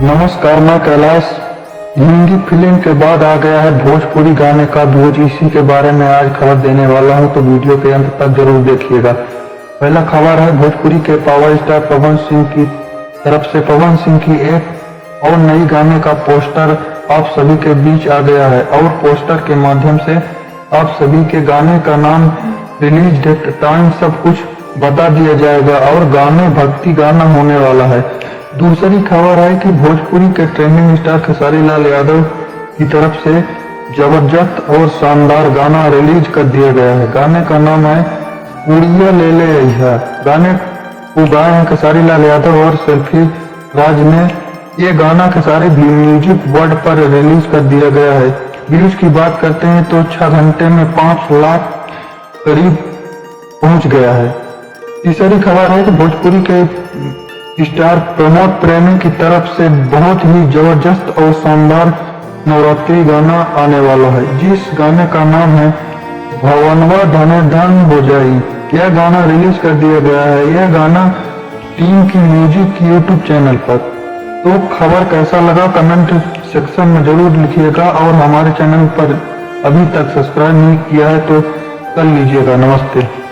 नमस्कार, मैं कैलाश। हिंदी फिल्म के बाद आ गया है भोजपुरी गाने का बोझ। इसी के बारे में आज खबर देने वाला हूं, तो वीडियो के अंत तक जरूर देखिएगा। पहला खबर है भोजपुरी के पावर स्टार पवन सिंह की तरफ से पवन सिंह की एक और नई गाने का पोस्टर आप सभी के बीच आ गया है और पोस्टर के माध्यम से आप सभी के गाने का नाम, रिलीज डेट, टाइम सब कुछ बता दिया जाएगा और गाने भक्ति गाना होने वाला है। दूसरी खबर है कि भोजपुरी के ट्रेंडिंग स्टार खेसारी लाल यादव की तरफ से जबरदस्त और शानदार गाना रिलीज कर दिया गया है। गाने का नाम है उड़िया ले ले अइहा। गाने को गाए हैं खेसारी लाल यादव और सेल्फी राज ने। ये गाना खेसारी म्यूजिक वर्ल्ड पर रिलीज कर दिया गया है। व्यूज की बात करते हैं तो 6 घंटे में 5 लाख करीब पहुंच गया है। तीसरी खबर है कि भोजपुरी के स्टार प्रमोद प्रेमी की तरफ से बहुत ही जबरदस्त और शानदार नवरात्रि गाना आने वाला है, जिस गाने का नाम है भवनवा धने धन हो जाई। यह गाना रिलीज कर दिया गया है। यह गाना टीम की म्यूजिक यूट्यूब चैनल पर। तो खबर कैसा लगा कमेंट सेक्शन में जरूर लिखिएगा और हमारे चैनल पर अभी तक सब्सक्राइब नहीं किया है तो कर लीजिएगा। नमस्ते।